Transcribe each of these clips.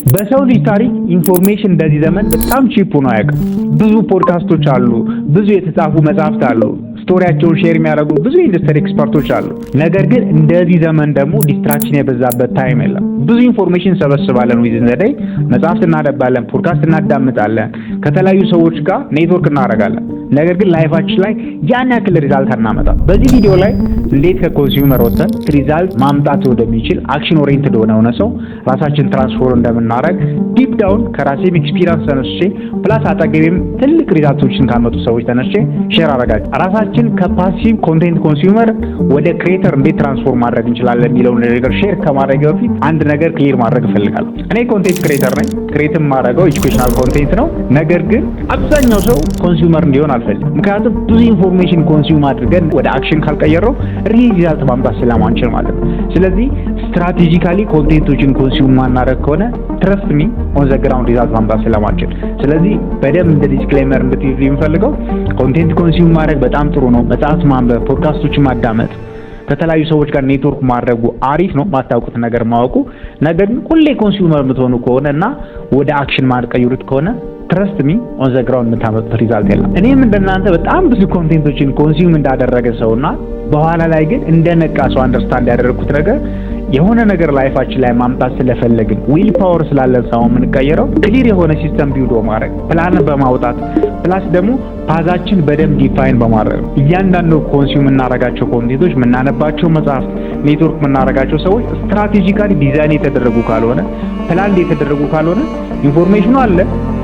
በሰው ልጅ ታሪክ ኢንፎርሜሽን በዚህ ዘመን በጣም ቺፕ ሆኖ አያውቅም። ብዙ ፖድካስቶች አሉ፣ ብዙ የተጻፉ መጽሐፍት አሉ፣ ስቶሪያቸውን ሼር የሚያደርጉ ብዙ ኢንዱስትሪ ኤክስፐርቶች አሉ። ነገር ግን እንደዚህ ዘመን ደግሞ ዲስትራክሽን የበዛበት ታይም የለም። ብዙ ኢንፎርሜሽን ሰበስባለን፣ ዊዝን ዘ ዴይ መጽሐፍት እናነባለን፣ ፖድካስት እናዳምጣለን፣ ከተለያዩ ሰዎች ጋር ኔትወርክ እናደርጋለን። ነገር ግን ላይፋችን ላይ ያን ያክል ሪዛልት አናመጣም። በዚህ ቪዲዮ ላይ እንዴት ከኮንሱመር ወጥተን ሪዛልት ማምጣት ወደሚችል አክሽን ኦሪየንትድ ሆነ ሰው ራሳችን ትራንስፎርም እንደምናደርግ ዲፕ ዳውን ከራሴም ኤክስፒሪየንስ ተነስቼ ፕላስ አጠገቤም ትልቅ ሪዛልቶችን ካመጡ ሰዎች ተነስቼ ሼር አደርጋለሁ። ራሳችን ከፓሲቭ ኮንቴንት ኮንሱመር ወደ ክሬተር እንዴት ትራንስፎርም ማድረግ እንችላለን የሚለውን ነገር ሼር ከማድረግ በፊት አንድ ነገር ክሊር ማድረግ እፈልጋለሁ። እኔ ኮንቴንት ክሬተር ነኝ። ክሬትም ማድረገው ኤጁኬሽናል ኮንቴንት ነው። ነገር ግን አብዛኛው ሰው ኮንሱመር እንዲሆን አልፈልግም። ምክንያቱም ብዙ ኢንፎርሜሽን ኮንሱም አድርገን ወደ አክሽን ካልቀየረው ሪዛልት ማምጣት ስለማንችል ማለት ነው። ስለዚህ ስትራቴጂካሊ ኮንቴንቶችን ኮንሱም ማናደርግ ከሆነ ትረስት ሚ ኦን ዘ ግራውንድ ሪዛልት ማምጣት ስለማንችል፣ ስለዚህ በደንብ እንደ ዲስክሌመር እንድትይዙ የምፈልገው ኮንቴንት ኮንሱም ማድረግ በጣም ጥሩ ነው። መጽሐፍት ማንበብ፣ ፖድካስቶችን ማዳመጥ፣ ከተለያዩ ሰዎች ጋር ኔትወርክ ማድረጉ አሪፍ ነው፣ ማታውቁት ነገር ማወቁ። ነገር ግን ሁሌ ኮንሱመር የምትሆኑ ከሆነ እና ወደ አክሽን ማትቀይሩት ከሆነ ትረስት ሚ ኦን ዘ ግራውንድ የምታመጡት ሪዛልት የለም። እኔም እንደናንተ በጣም ብዙ ኮንቴንቶችን ኮንሱም እንዳደረገ ሰውና በኋላ ላይ ግን እንደነቃ ሰው አንደርስታንድ ያደረኩት ነገር የሆነ ነገር ላይፋችን ላይ ማምጣት ስለፈለግን ዊል ፓወር ስላለን ሳይሆን የምንቀየረው ክሊር የሆነ ሲስተም ቢውዶ ማድረግ ፕላን በማውጣት ፕላስ ደግሞ ፓዛችን በደንብ ዲፋይን በማድረግ እያንዳንዱ ኮንሱም የምናደርጋቸው ኮንቴንቶች፣ የምናነባቸው መጽሐፍ፣ ኔትወርክ የምናደርጋቸው ሰዎች ስትራቴጂካሊ ዲዛይን የተደረጉ ካልሆነ ፕላን የተደረጉ ካልሆነ ኢንፎርሜሽኑ አለ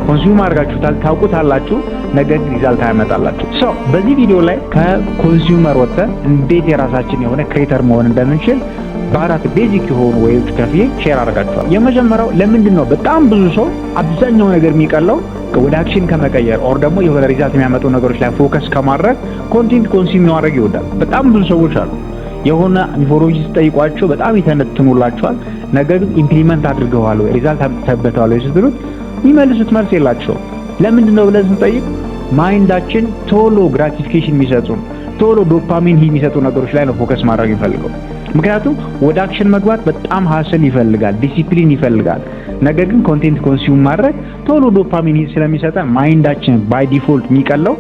ኮንሱም አድርጋችሁታል፣ ታውቁታላችሁ፣ ነገር ግን ሪዛልት አያመጣላችሁ። ሶ በዚህ ቪዲዮ ላይ ከኮንሱመር ወጥተን እንዴት የራሳችን የሆነ ክሬተር መሆን እንደምንችል በአራት ቤዚክ የሆኑ ወይዎች ከፍዬ ሼር አደርጋችኋለሁ። የመጀመሪያው ለምንድን ነው በጣም ብዙ ሰው አብዛኛው ነገር የሚቀለው ወደ አክሽን ከመቀየር ኦር ደግሞ የሆነ ሪዛልት የሚያመጡ ነገሮች ላይ ፎከስ ከማድረግ ኮንቴንት ኮንሱም ማድረግ ይወዳል። በጣም ብዙ ሰዎች አሉ የሆነ ኢንፎርሜሽን ሲጠይቋቸው በጣም ይተነትኑላቸዋል፣ ነገር ግን ኢምፕሊመንት አድርገዋል ወይ ሪዛልት አምጥተውበታል ወይ ስትሉት የሚመልሱት መልስ የላቸውም። ለምንድን ነው ብለን ስንጠይቅ ማይንዳችን ቶሎ ግራቲፊኬሽን የሚሰጡን ቶሎ ዶፓሚን የሚሰጡ ነገሮች ላይ ነው ፎከስ ማድረግ ይፈልገው። ምክንያቱም ወደ አክሽን መግባት በጣም ሀስል ይፈልጋል፣ ዲሲፕሊን ይፈልጋል። ነገር ግን ኮንቴንት ኮንሱም ማድረግ ቶሎ ዶፓሚን ስለሚሰጠን ማይንዳችን ባይ ዲፎልት የሚቀለው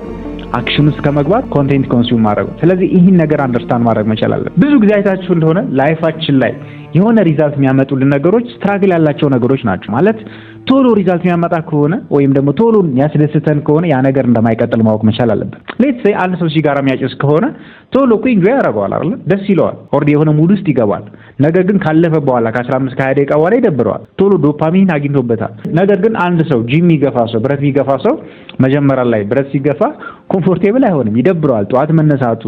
አክሽን ውስጥ ከመግባት ኮንቴንት ኮንሱም ማድረግ። ስለዚህ ይህን ነገር አንደርስታንድ ማድረግ መቻል አለብን። ብዙ ጊዜ አይታችሁ እንደሆነ ላይፋችን ላይ የሆነ ሪዛልት የሚያመጡልን ነገሮች ስትራግል ያላቸው ነገሮች ናቸው። ማለት ቶሎ ሪዛልት የሚያመጣ ከሆነ ወይም ደግሞ ቶሎ ያስደስተን ከሆነ ያ ነገር እንደማይቀጥል ማወቅ መቻል አለብን። ሌትስ ሴይ አንድ ሰው ሲጋራ የሚያጨስ ከሆነ ቶሎ እኮ ኢንጆይ ያደርገዋል አይደል? ደስ ይለዋል፣ ኦልሬዲ የሆነ ሙድ ውስጥ ይገባል። ነገር ግን ካለፈ በኋላ ከ15 ከ20 ደቂቃ በኋላ ይደብረዋል። ቶሎ ዶፓሚን አግኝቶበታል። ነገር ግን አንድ ሰው ጂም የሚገፋ ሰው፣ ብረት የሚገፋ ሰው መጀመሪያ ላይ ብረት ሲገፋ ኮምፎርቴብል አይሆንም፣ ይደብረዋል። ጠዋት መነሳቱ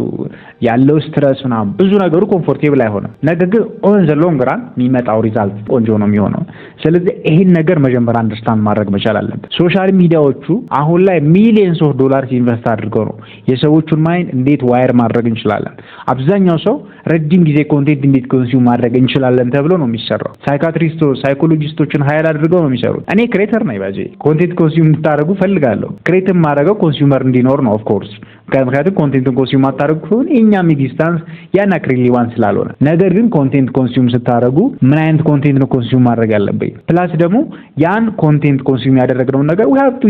ያለው ስትረስ ምናምን ብዙ ነገሩ ኮምፎርቴብል አይሆንም። ነገር ግን ኦን ዘ ሎንግ ራን የሚመጣው ሪዛልት ቆንጆ ነው የሚሆነው። ስለዚህ ይሄን ነገር መጀመሪያ አንደርስታንድ ማድረግ መቻል አለብን። ሶሻል ሚዲያዎቹ አሁን ላይ ሚሊየንስ ኦፍ ዶላርስ ኢንቨስት አድርገው ነው የሰዎቹን ማይንድ እንዴት ዋየር ማድረግ እንችላለን። አብዛኛው ሰው ረጅም ጊዜ ኮንቴንት እንዴት ኮንሱም ማድረግ እንችላለን ተብሎ ነው የሚሰራው። ሳይካትሪስቶች፣ ሳይኮሎጂስቶችን ሃይር አድርገው ነው የሚሰሩት። እኔ ክሬተር ነኝ ባጄ ኮንቴንት ኮንሱም እንድታደርጉ ፈልጋለሁ። ክሬትም ማድረገው ኮንሱመር እንዲኖር ነው ኦፍ ኮርስ። ምክንያቱም ኮንቴንትን ኮንሱም አታደርጉ ከሆነ የኛም ዲስታንስ ያን ያክል ሪሌቫንት ስላልሆነ። ነገር ግን ኮንቴንት ኮንሱም ስታደርጉ ምን አይነት ኮንቴንት ነው ኮንሱም ማድረግ ያለብኝ፣ ፕላስ ደግሞ ያን ኮንቴንት ኮንሱም ያደረግነው ነገር we have to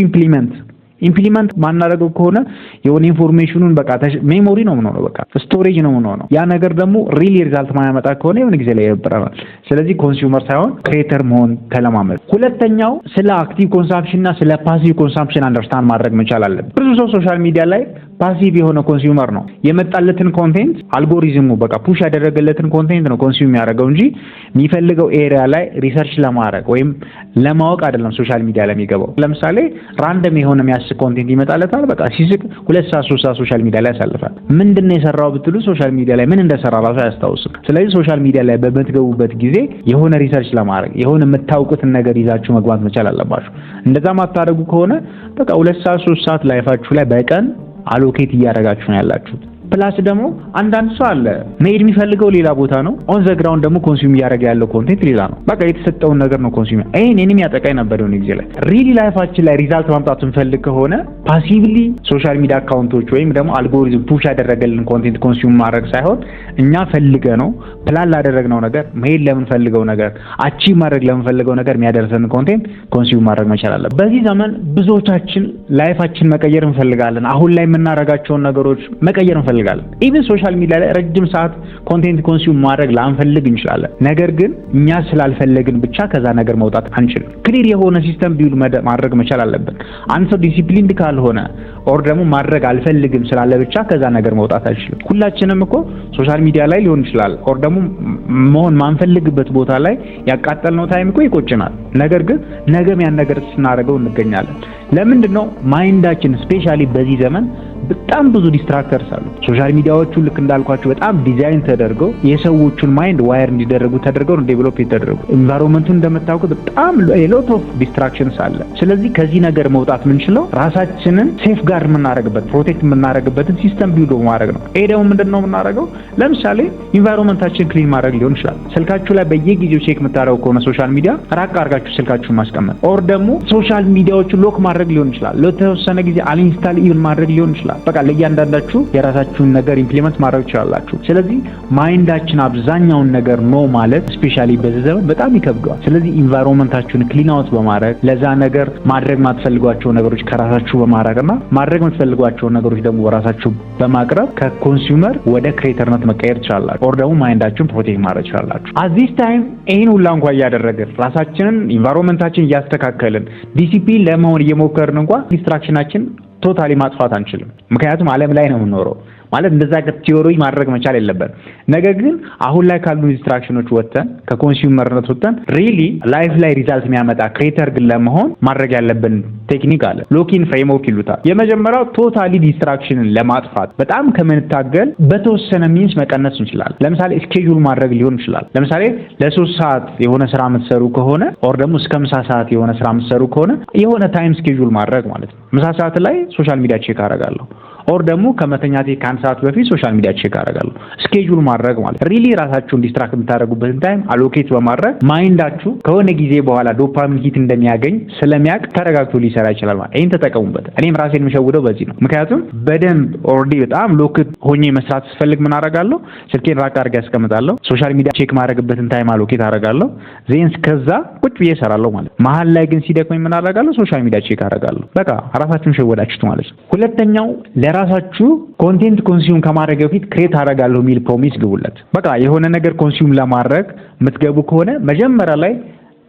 ኢምፕሊመንት ማናደርገው ከሆነ የሆነ ኢንፎርሜሽኑን በቃ ሜሞሪ ነው የምንሆነው፣ በቃ ስቶሬጅ ነው የምንሆነው። ያ ነገር ደግሞ ሪሊ ሪዛልት ማያመጣ ከሆነ የሆነ ጊዜ ላይ ይደብረናል። ስለዚህ ኮንሱመር ሳይሆን ክሬተር መሆን ተለማመድ። ሁለተኛው ስለ አክቲቭ ኮንሳምፕሽን እና ስለ ፓሲቭ ኮንሳምፕሽን አንደርስታንድ ማድረግ መቻል አለብን። ብዙ ሰው ሶሻል ሚዲያ ላይ ፓሲቭ የሆነ ኮንሱመር ነው። የመጣለትን ኮንቴንት አልጎሪዝሙ በቃ ፑሽ ያደረገለትን ኮንቴንት ነው ኮንሱም የሚያደርገው እንጂ የሚፈልገው ኤሪያ ላይ ሪሰርች ለማድረግ ወይም ለማወቅ አይደለም ሶሻል ሚዲያ ላይ የሚገባው። ለምሳሌ ራንደም የሆነ የሚያስቅ ኮንቴንት ይመጣለታል፣ በቃ ሲስቅ 2 ሰዓት 3 ሰዓት ሶሻል ሚዲያ ላይ ያሳልፋል። ምንድነው የሰራው ብትሉ ሶሻል ሚዲያ ላይ ምን እንደሰራ ራሱ አያስታውስም። ስለዚህ ሶሻል ሚዲያ ላይ በምትገቡበት ጊዜ የሆነ ሪሰርች ለማድረግ የሆነ የምታውቁትን ነገር ይዛችሁ መግባት መቻል አለባችሁ። እንደዛ ማታደርጉ ከሆነ በቃ 2 ሰዓት 3 ሰዓት ላይፋችሁ ላይ በቀን አሎኬት እያደረጋችሁ ነው ያላችሁት። ፕላስ ደግሞ አንዳንድ ሰው አለ መሄድ የሚፈልገው ሌላ ቦታ ነው፣ ኦን ዘ ግራውንድ ደግሞ ኮንሱም እያደረገ ያለው ኮንቴንት ሌላ ነው። በቃ የተሰጠውን ነገር ነው ኮንሱም። እኔንም ያጠቃኝ ነበር የሆነ ጊዜ ላይ። ሪሊ ላይፋችን ላይ ሪዛልት ማምጣት እንፈልግ ከሆነ ፓሲቭሊ ሶሻል ሚዲያ አካውንቶች ወይም ደግሞ አልጎሪዝም ፑሽ ያደረገልን ኮንቴንት ኮንሱም ማድረግ ሳይሆን እኛ ፈልገ ነው ፕላን ላደረግነው ነገር መሄድ ለምንፈልገው ነገር አቺቭ ማድረግ ለምንፈልገው ነገር የሚያደርሰን ኮንቴንት ኮንሱም ማድረግ መቻል አለብን። በዚህ ዘመን ብዙዎቻችን ላይፋችን መቀየር እንፈልጋለን። አሁን ላይ የምናደርጋቸውን ነገሮች መቀየር እንፈልጋለን። ኢቭን ሶሻል ሚዲያ ላይ ረጅም ሰዓት ኮንቴንት ኮንሱም ማድረግ ላንፈልግ እንችላለን። ነገር ግን እኛ ስላልፈለግን ብቻ ከዛ ነገር መውጣት አንችልም። ክሊር የሆነ ሲስተም ቢውል ማድረግ መቻል አለብን። አንድ ሰው ዲሲፕሊንድ ካልሆነ ኦር ደግሞ ማድረግ አልፈልግም ስላለ ብቻ ከዛ ነገር መውጣት አይችልም። ሁላችንም እኮ ሶሻል ሚዲያ ላይ ሊሆን ይችላል ኦር ደግሞ መሆን ማንፈልግበት ቦታ ላይ ያቃጠልነው ታይም እኮ ይቆጭናል። ነገር ግን ነገም ያን ነገር ስናደርገው እንገኛለን። ለምንድነው ማይንዳችን ስፔሻሊ በዚህ ዘመን በጣም ብዙ ዲስትራክተርስ አሉ። ሶሻል ሚዲያዎቹ ልክ እንዳልኳችሁ በጣም ዲዛይን ተደርገው የሰዎቹን ማይንድ ዋየር እንዲደረጉ ተደርገው ነው ዴቨሎፕ የተደረጉ። ኢንቫይሮንመንቱን እንደምታውቁት በጣም ሎት ኦፍ ዲስትራክሽንስ አለ። ስለዚህ ከዚህ ነገር መውጣት የምንችለው ራሳችንን ሴፍ ጋርድ የምናደርግበት ፕሮቴክት የምናደርግበትን ሲስተም ቢልድ ማድረግ ነው። ይሄ ደግሞ ምንድነው የምናደርገው? ለምሳሌ ኢንቫይሮንመንታችን ክሊን ማድረግ ሊሆን ይችላል። ስልካችሁ ላይ በየጊዜው ቼክ የምታደርጉ ከሆነ ሶሻል ሚዲያ ራቅ አድርጋችሁ ስልካችሁን ማስቀመጥ፣ ኦር ደግሞ ሶሻል ሚዲያዎችን ሎክ ማድረግ ሊሆን ይችላል። ለተወሰነ ጊዜ አንኢንስታል ኢቭን ማድረግ ሊሆን ይችላል። በቃ ለእያንዳንዳችሁ የራሳችሁን ነገር ኢምፕሊመንት ማድረግ ትችላላችሁ። ስለዚህ ማይንዳችን አብዛኛውን ነገር ነው ማለት ስፔሻሊ በዚህ ዘመን በጣም ይከብደዋል። ስለዚህ ኢንቫይሮንመንታችሁን ክሊን አውት በማድረግ ለዛ ነገር ማድረግ የማትፈልጓቸው ነገሮች ከራሳችሁ በማድረግና ማድረግ የምትፈልጓቸው ነገሮች ደግሞ በራሳችሁ በማቅረብ ከኮንሱመር ወደ ክሬተርነት መቀየር ትችላላችሁ። ኦር ደግሞ ማይንዳችሁን ፕሮቴክት ማድረግ ትችላላችሁ። አት ዚስ ታይም ይሄን ሁላ እንኳን እያደረግን ራሳችንን ኢንቫይሮንመንታችን እያስተካከልን ዲሲፕሊን ለመሆን እየሞከርን እንኳን ዲስትራክሽናችን ቶታሊ ማጥፋት አንችልም። ምክንያቱም ዓለም ላይ ነው የምንኖረው ማለት እንደዛ ቲዮሪ ማድረግ መቻል የለበት። ነገር ግን አሁን ላይ ካሉ ዲስትራክሽኖች ወጥተን ከኮንሱመርነት ወጥተን ሪሊ ላይፍ ላይ ሪዛልት የሚያመጣ ክሬተር ግን ለመሆን ማድረግ ያለብን ቴክኒክ አለ። ሎኪን ፍሬምወርክ ይሉታል። የመጀመሪያው ቶታሊ ዲስትራክሽንን ለማጥፋት በጣም ከምንታገል በተወሰነ ሚንስ መቀነስ እንችላለን። ለምሳሌ ስኬጁል ማድረግ ሊሆን ይችላል። ለምሳሌ ለ3 ሰዓት የሆነ ስራ የምትሰሩ ከሆነ ኦር ደግሞ እስከ ምሳ ሰዓት የሆነ ስራ የምትሰሩ ከሆነ የሆነ ታይም ስኬጁል ማድረግ ማለት ነው። ምሳ ሰዓት ላይ ሶሻል ሚዲያ ቼክ አደርጋለሁ ኦር ደግሞ ከመተኛቴ ከአንድ ሰዓት በፊት ሶሻል ሚዲያ ቼክ አደርጋለሁ። ስኬጁል ማድረግ ማለት ሪሊ ራሳችሁን ዲስትራክት የምታደርጉበትን ታይም አሎኬት በማድረግ ማይንዳችሁ ከሆነ ጊዜ በኋላ ዶፓሚን ሂት እንደሚያገኝ ስለሚያውቅ ተረጋግቶ ሊሰራ ይችላል ማለት። ይሄን ተጠቀሙበት። እኔም ራሴን የምሸውደው በዚህ ነው። ምክንያቱም በደንብ ኦልሬዲ በጣም ሎክድ ሆኜ መስራት ስፈልግ ምን አደርጋለሁ? ስልኬን ራቅ አድርጌ ያስቀምጣለሁ። ሶሻል ሚዲያ ቼክ ማድረግበትን ታይም አሎኬት አደርጋለሁ። ዜንስ ከዛ ቁጭ ብዬ እሰራለሁ ማለት። መሀል ላይ ግን ሲደክመኝ ምን አደርጋለሁ? ሶሻል ሚዲያ ቼክ አደርጋለሁ። በቃ ራሳችሁን ሸወዳችሁት ማለት ነው። ሁለተኛው ለራሳችሁ ኮንቴንት ኮንሱም ከማድረግ በፊት ክሬት አደርጋለሁ የሚል ፕሮሚስ ግቡለት። በቃ የሆነ ነገር ኮንሱም ለማድረግ የምትገቡ ከሆነ መጀመሪያ ላይ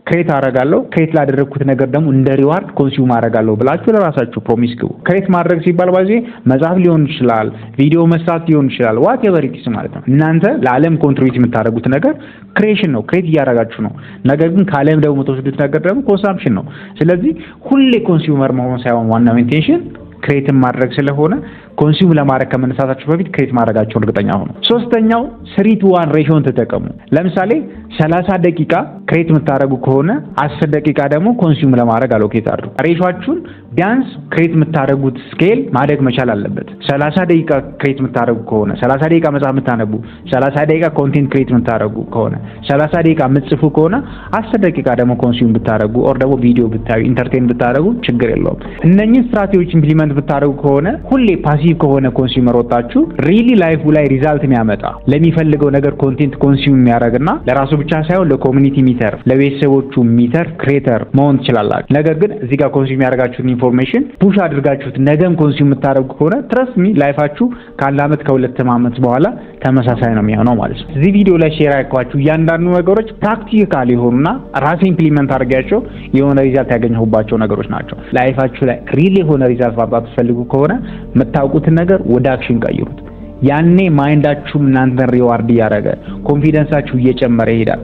ክሬት አደርጋለሁ፣ ክሬት ላደረግኩት ነገር ደግሞ እንደ ሪዋርድ ኮንሱም አደርጋለሁ ብላችሁ ለራሳችሁ ፕሮሚስ ግቡ። ክሬት ማድረግ ሲባል ባዜ መጻፍ ሊሆን ይችላል፣ ቪዲዮ መስራት ሊሆን ይችላል፣ ዋትኤቨር ኢት ኢዝ ማለት ነው። እናንተ ለዓለም ኮንትሪቢዩት የምታደርጉት ነገር ክሬሽን ነው፣ ክሬት እያደረጋችሁ ነው። ነገር ግን ከዓለም ደግሞ የምትወስዱት ነገር ደግሞ ኮንሳምፕሽን ነው። ስለዚህ ሁሌ ኮንሱመር መሆን ሳይሆን ዋናው ኢንቴንሽን ክሬትን ማድረግ ስለሆነ ኮንሱም ለማድረግ ከመነሳታችሁ በፊት ክሬት ማድረጋችሁን እርግጠኛ ሁኑ። ሶስተኛው 3:1 ሬሽዮን ተጠቀሙ። ለምሳሌ 30 ደቂቃ ክሬት የምታደርጉ ከሆነ 10 ደቂቃ ደግሞ ኮንሱም ለማድረግ አሎኬት አድርጉ። ሬሽዮአችሁን ቢያንስ ክሬት የምታደርጉት ስኬል ማደግ መቻል አለበት። 30 ደቂቃ ክሬት የምታደርጉ ከሆነ 30 ደቂቃ መጽሐፍ የምታነቡ 30 ደቂቃ ኮንቴንት ክሬት የምታደርጉ ከሆነ 30 ደቂቃ የምትጽፉ ከሆነ 10 ደቂቃ ደግሞ ኮንሱም ብታደርጉ ኦር ደግሞ ቪዲዮ ብታዩ ኢንተርቴን ብታደርጉ ችግር የለውም። እነኚህ ስትራቴጂዎች ኢምፕሊመንት ብታደርጉ ከሆነ ሁሌ ፓሲቭ ከሆነ ኮንሱመር ወጣችሁ ሪሊ ላይፉ ላይ ሪዛልት የሚያመጣ ለሚፈልገው ነገር ኮንቴንት ኮንሱም የሚያደርግና ለራሱ ብቻ ሳይሆን ለኮሚኒቲ ሚተር ለቤተሰቦቹ ሚተር ክሬተር መሆን ትችላላችሁ። ነገር ግን እዚህ ጋር ኮንሱም ያደርጋችሁት ኢንፎርሜሽን ፑሽ አድርጋችሁት ነገም ኮንሱም የምታደርጉ ከሆነ ትረስት ሚ ላይፋችሁ ከአንድ ዓመት ከሁለት ዓመት በኋላ ተመሳሳይ ነው የሚሆነው ማለት ነው። እዚህ ቪዲዮ ላይ ሼር ያደረኳችሁ እያንዳንዱ ነገሮች ፕራክቲካል የሆኑና ራሴ ኢምፕሊመንት አድርጋቸው የሆነ ሪዛልት ያገኘሁባቸው ነገሮች ናቸው። ላይፋችሁ ላይ ሪሊ የሆነ ሪዛልት ማምጣት ትፈልጉ ከሆነ የምታውቁትን ነገር ወደ አክሽን ቀይሩት። ያኔ ማይንዳችሁም እናንተን ሪዋርድ እያደረገ ኮንፊደንሳችሁ እየጨመረ ይሄዳል።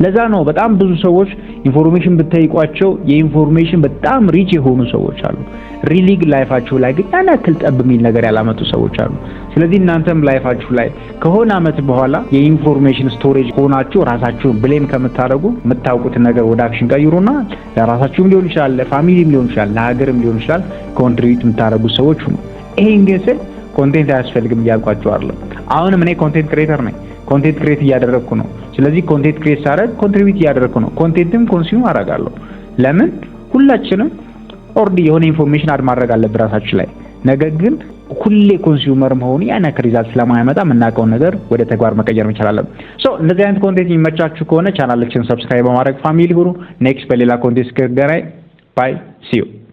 ለዛ ነው በጣም ብዙ ሰዎች ኢንፎርሜሽን ብትጠይቋቸው የኢንፎርሜሽን በጣም ሪች የሆኑ ሰዎች አሉ። ሪሊ ላይፋችሁ ላይ ግን ያን ያክል ጠብ የሚል ነገር ያላመጡ ሰዎች አሉ። ስለዚህ እናንተም ላይፋችሁ ላይ ከሆነ ዓመት በኋላ የኢንፎርሜሽን ስቶሬጅ ሆናችሁ ራሳችሁን ብሌም ከምታደርጉ የምታውቁትን ነገር ወደ አክሽን ቀይሩና ለራሳችሁም ሊሆን ይችላል፣ ለፋሚሊም ሊሆን ይችላል፣ ለሀገርም ሊሆን ይችላል ኮንትሪቢዩት የምታደርጉ ሰዎች ሁኑ። ይሄን ግን ኮንቴንት አያስፈልግም እያልኳቸው አይደለም። አሁንም እኔ ኮንቴንት ክሬተር ነኝ። ኮንቴንት ክሬት እያደረግኩ ነው። ስለዚህ ኮንቴንት ክሬት ሳደርግ ኮንትሪቢዩት እያደረግኩ ነው። ኮንቴንትም ኮንሱም አደርጋለሁ። ለምን ሁላችንም ኦልሬዲ የሆነ ኢንፎርሜሽን አድ ማድረግ አለብን ራሳችን ላይ። ነገር ግን ሁሌ ኮንሱመር መሆኑ ያን ያክል ሪዛልት ስለማያመጣ የምናውቀውን ነገር ወደ ተግባር መቀየር መቻል አለብን። እንደዚህ አይነት ኮንቴንት የሚመቻችሁ ከሆነ ቻናላችንን ሰብስክራይብ በማድረግ ፋሚሊ ሁኑ። ኔክስት በሌላ ኮንቴንት እስክንገናኝ ባይ ሲ ዩ